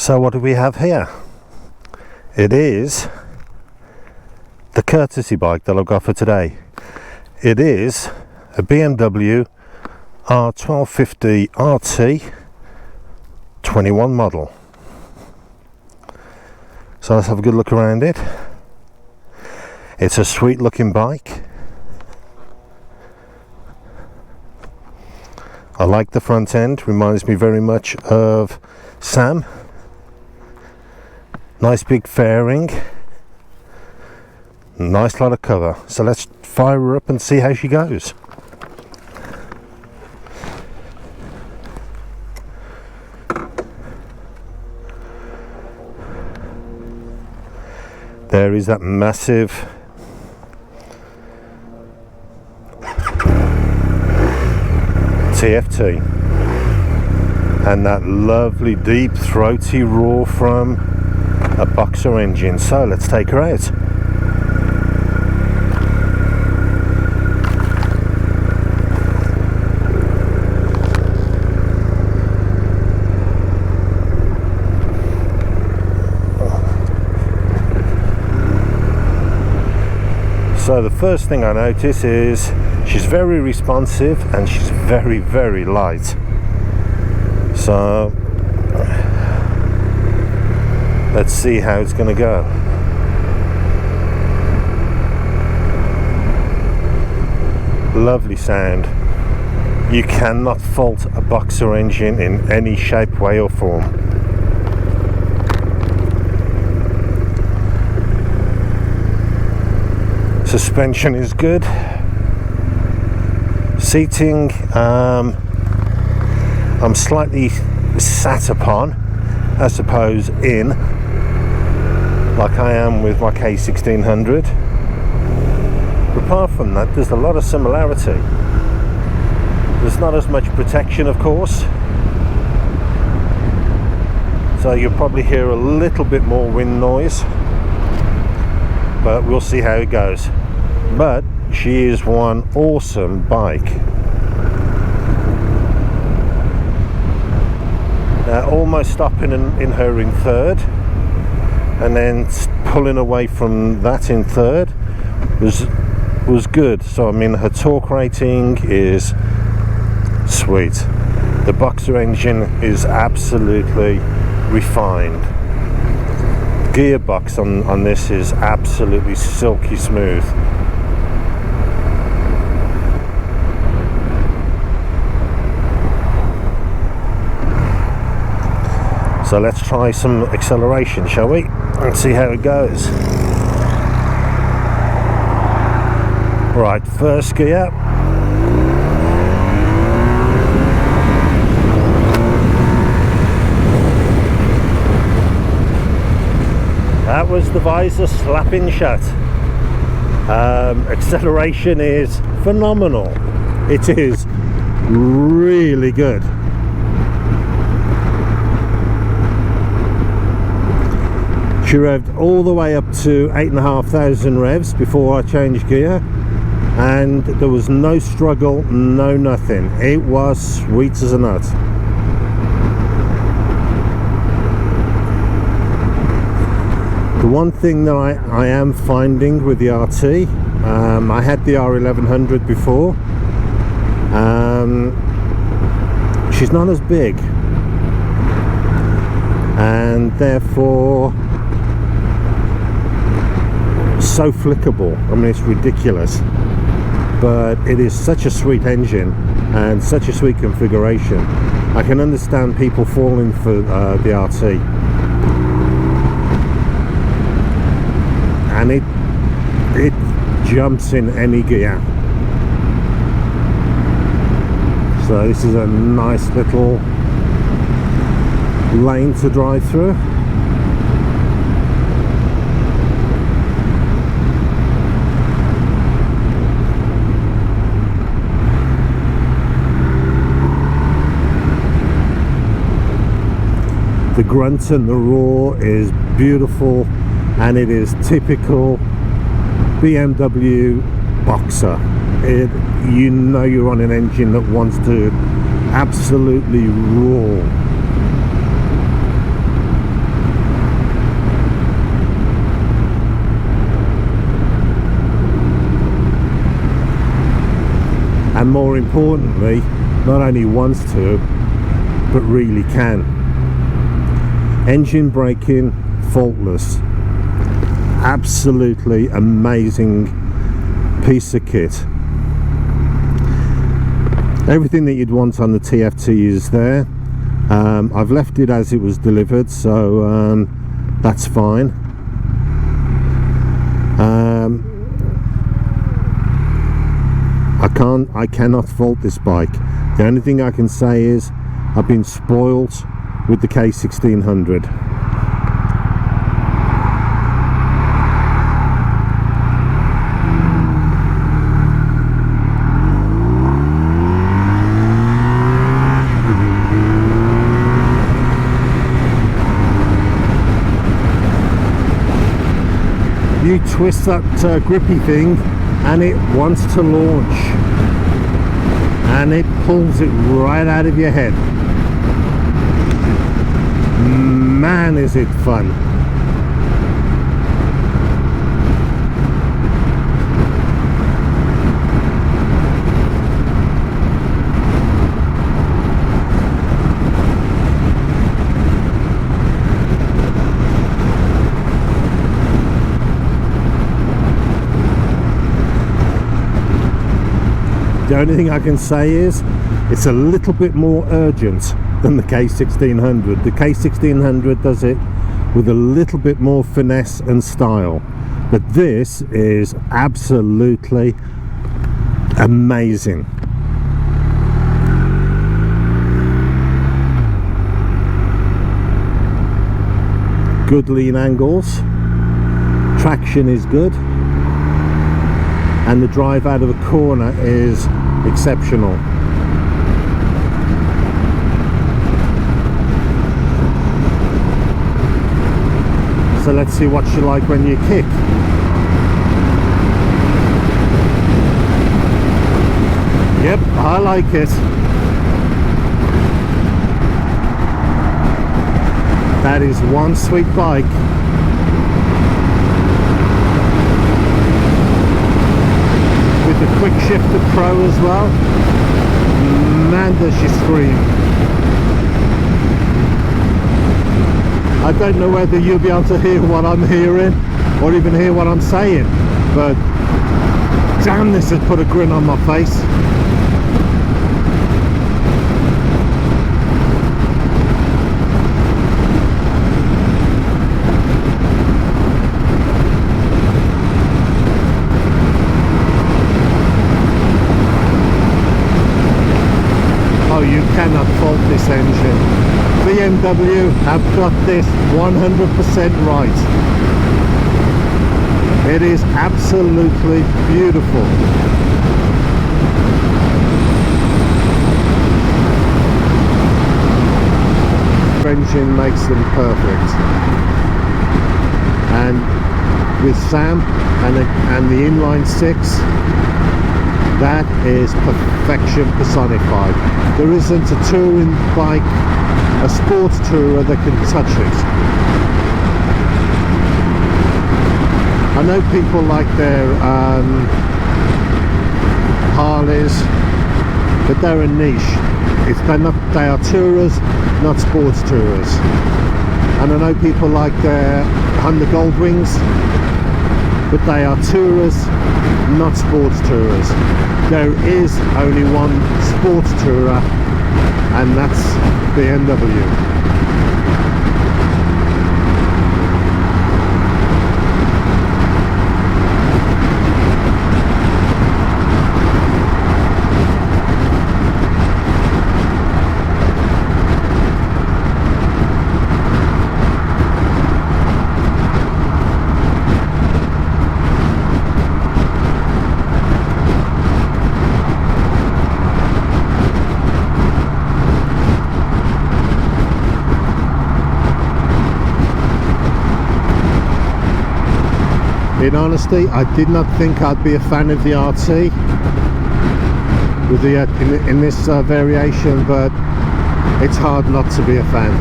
So what do we have here? It is the courtesy bike that I've got for today. It is a BMW R1250 RT 21 model. So let's have a good look around it. It's a sweet looking bike. I like the front end, reminds me very much of Sam. Nice big fairing, nice lot of cover. So let's fire her up and see how she goes. There is that massive TFT and that lovely deep throaty roar from a boxer engine. So let's take her out. So the first thing I notice is she's very responsive and she's very, very light. So let's see how it's going to go. Lovely sound. You cannot fault a boxer engine in any shape, way or form. Suspension is good. Seating, I'm slightly sat upon, I suppose, in, like I am with my K1600. But apart from that, there's a lot of similarity. There's not as much protection, of course, so you'll probably hear a little bit more wind noise, but we'll see how it goes. But she is one awesome bike. Almost stopping in her in third and then pulling away from that in third was good. So I mean, her torque rating is sweet. The boxer engine is absolutely refined. The gearbox on this is absolutely silky smooth. So let's try some acceleration, shall we? And see how it goes. Right, first gear. That was the visor slapping shut. Acceleration is phenomenal. It is really good. She revved all the way up to 8,500 revs before I changed gear, and there was no struggle, no nothing. It was sweet as a nut. The one thing that I am finding with the RT, I had the R1100 before, she's not as big, and therefore so flickable. I mean, it's ridiculous, but it is such a sweet engine and such a sweet configuration. I can understand people falling for the RT, and it jumps in any gear. So this is a nice little lane to drive through. The grunt and the roar is beautiful, and it is typical BMW boxer. You know you're on an engine that wants to absolutely roar. and more importantly, not only wants to, but really can. Engine braking, faultless. Absolutely amazing piece of kit. Everything that you'd want on the TFT is there. I've left it as it was delivered, so that's fine. I cannot fault this bike. The only thing I can say is I've been spoilt with the K1600. You twist that grippy thing and it wants to launch, and it pulls it right out of your head. Man, is it fun. The only thing I can say is it's a little bit more urgent than the K1600. The K1600 does it with a little bit more finesse and style, but this is absolutely amazing. Good lean angles, traction is good, and the drive out of a corner is exceptional. So let's see what you like when you kick. Yep, I like it. That is one sweet bike. With the quick shifter pro as well. Man, does she scream. I don't know whether you'll be able to hear what I'm hearing or even hear what I'm saying, but damn, this has put a grin on my face. Oh, you cannot fault this engine. BMW have got this 100% right. It is absolutely beautiful. Engine makes them perfect. And with Sam and the inline 6, that is perfection personified. There isn't a touring bike, a sports tourer that can touch it. I know people like their Harleys, but they're a niche. They are tourers, not sports tourers. And I know people like their Honda Goldwings, but they are tourers, not sports tourers. There is only one sports tourer, and that's BMW. In honesty, I did not think I'd be a fan of the RT with the in this variation, but it's hard not to be a fan.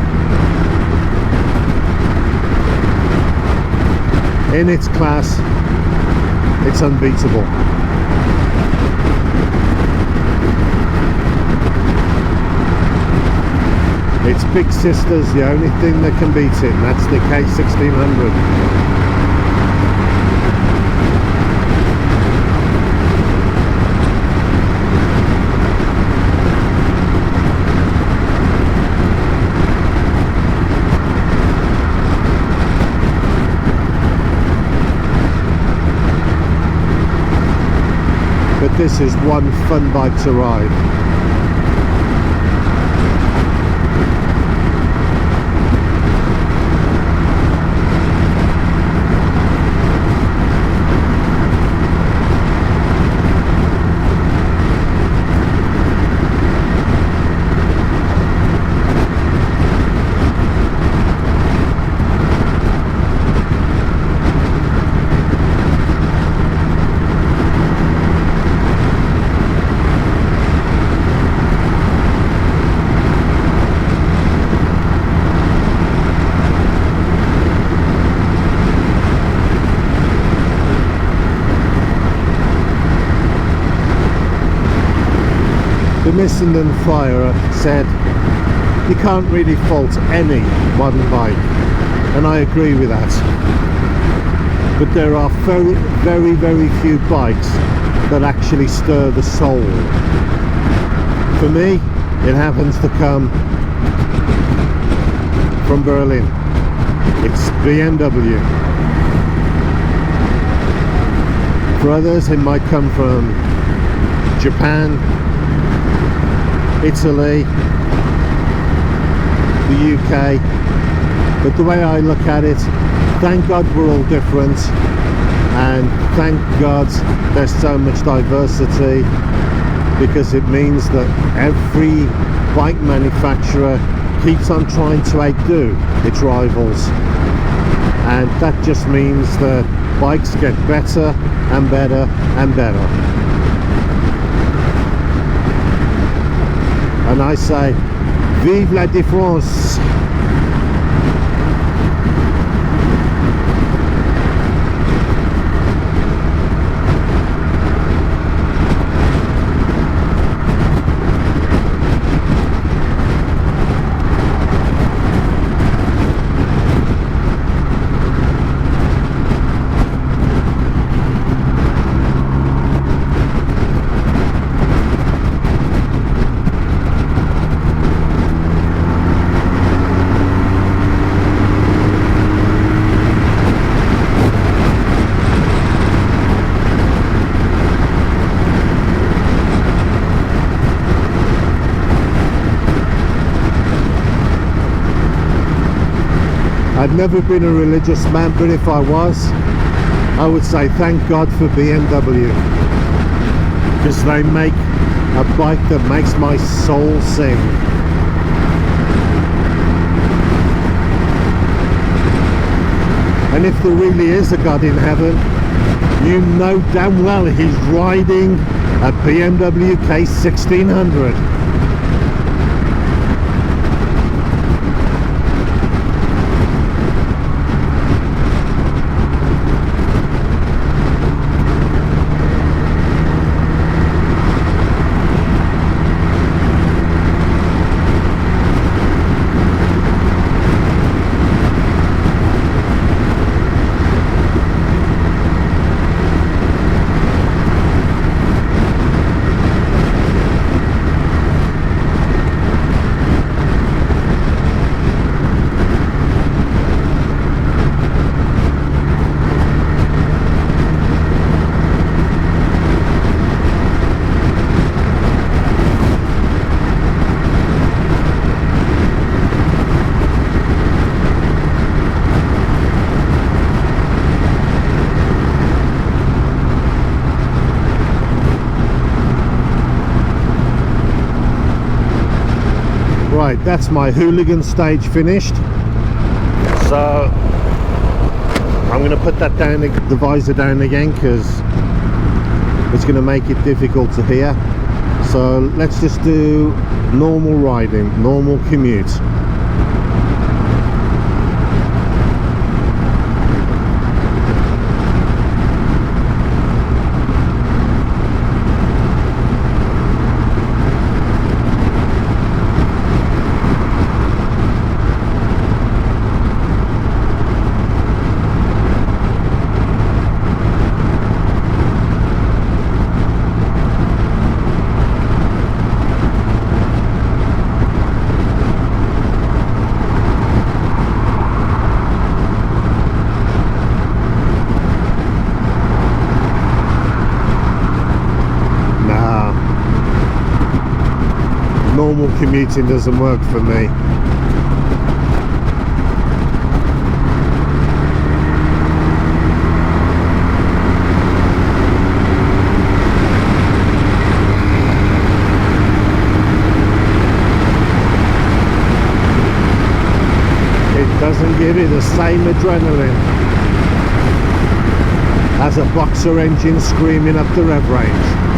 In its class, it's unbeatable. Its big sister's the only thing that can beat it, and that's the K1600. But this is one fun bike to ride. The Michelin Fire said you can't really fault any one bike, and I agree with that. But there are very few bikes that actually stir the soul. For me, it happens to come from Berlin. It's BMW. For others, it might come from Japan, Italy, the UK, but the way I look at it, thank God we're all different, and thank God there's so much diversity, because it means that every bike manufacturer keeps on trying to outdo its rivals, and that just means that bikes get better and better and better. And I say, vive la différence! I've never been a religious man, but if I was, I would say thank God for BMW, because they make a bike that makes my soul sing. And if there really is a God in heaven, you know damn well he's riding a BMW K1600. Right, that's my hooligan stage finished. So I'm going to put that down, the visor down again, because it's going to make it difficult to hear. So let's just do normal riding, normal commute. normal commuting doesn't work for me. It doesn't give you the same adrenaline as a boxer engine screaming up the rev range.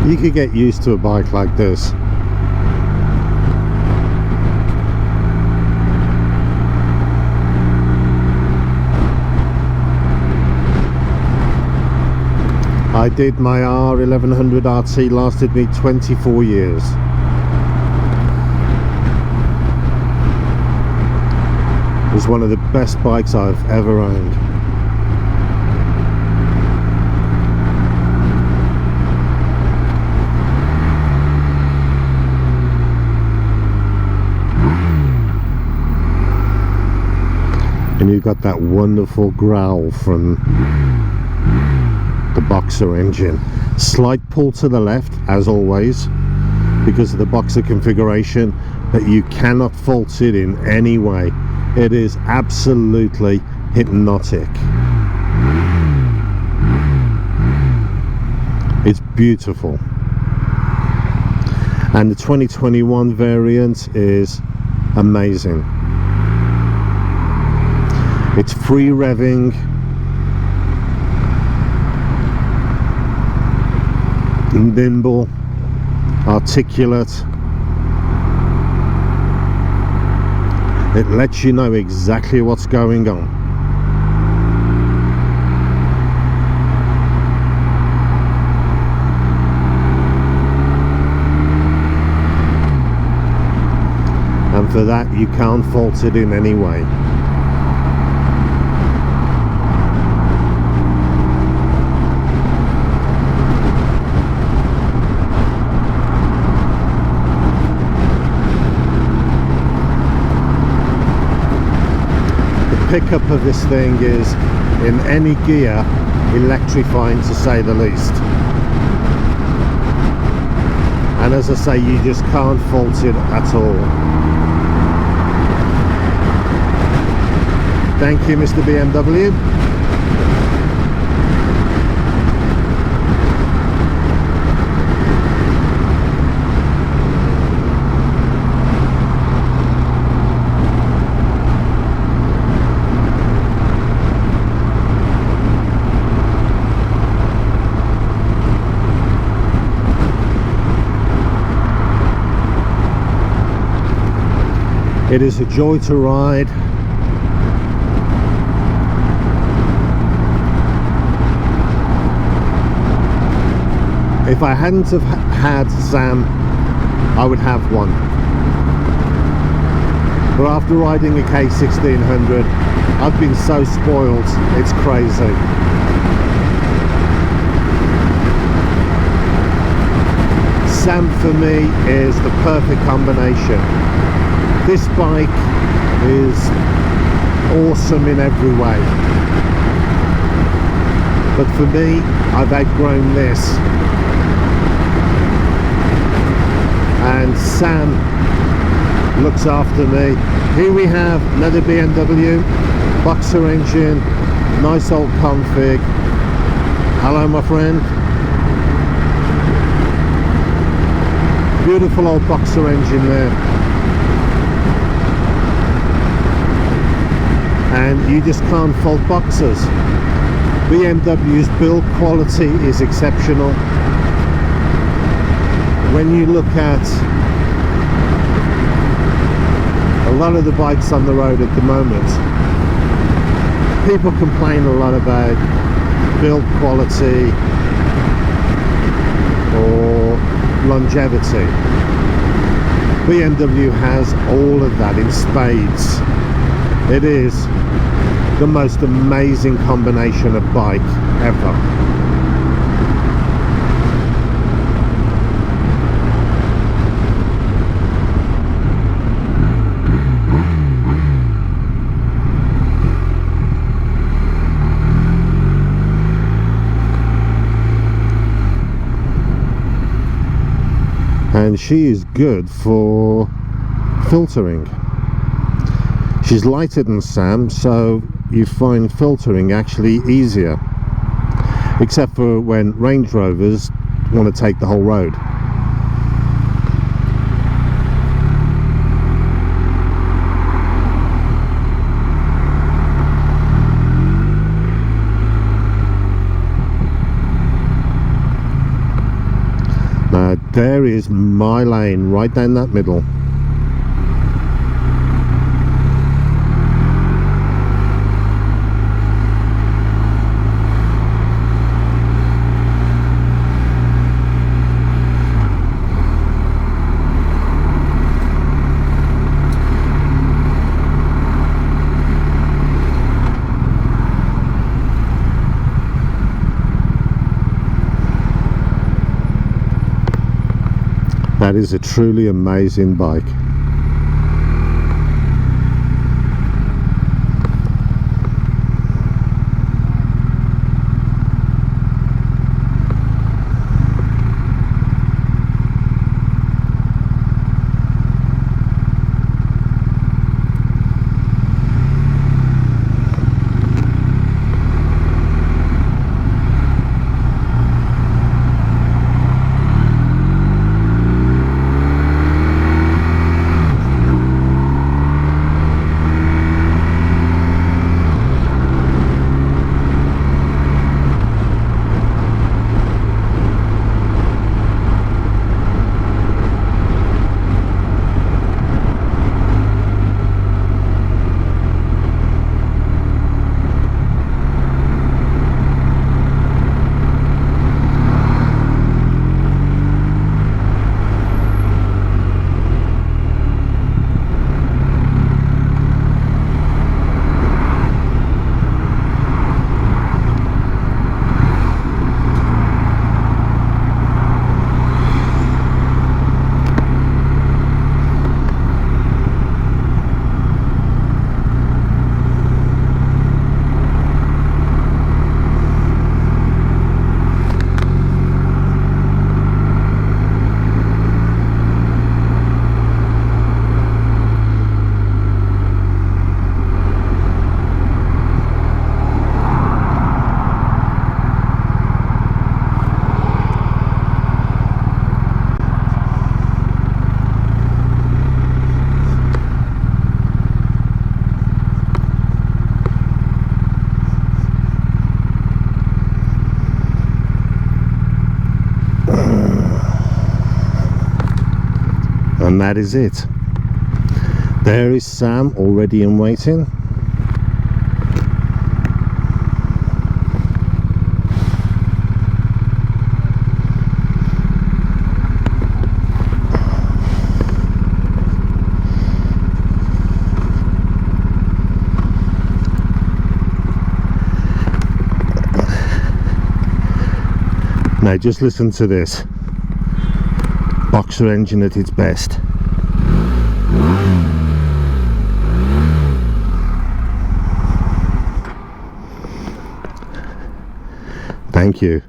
You could get used to a bike like this. I did my R1250 RT, lasted me 24 years. It was one of the best bikes I've ever owned. And you've got that wonderful growl from the Boxer engine. Slight pull to the left, as always, because of the Boxer configuration, but you cannot fault it in any way. It is absolutely hypnotic. It's beautiful. And the 2021 variant is amazing. It's free revving, nimble, articulate. It lets you know exactly what's going on. And for that, you can't fault it in any way. pickup of this thing is, in any gear, electrifying to say the least. And as I say, you just can't fault it at all. Thank you, Mr. BMW. It is a joy to ride. If I hadn't have had Sam, I would have one. But after riding a K1600, I've been so spoiled, it's crazy. Sam for me is the perfect combination. This bike is awesome in every way, but for me, I've outgrown this, and Sam looks after me. Here we have another BMW, boxer engine, nice old config. Hello my friend. Beautiful old boxer engine there. And you just can't fault boxers. BMW's build quality is exceptional. When you look at a lot of the bikes on the road at the moment, people complain a lot about build quality or longevity. BMW has all of that in spades. It is the most amazing combination of bike ever. And she is good for filtering. She's lighter than Sam, so you find filtering actually easier, except for when Range Rovers want to take the whole road. Now there is my lane right down that middle. That is a truly amazing bike. And that is it. There is Sam already in waiting. Now just listen to this. Boxer engine at its best. Thank you.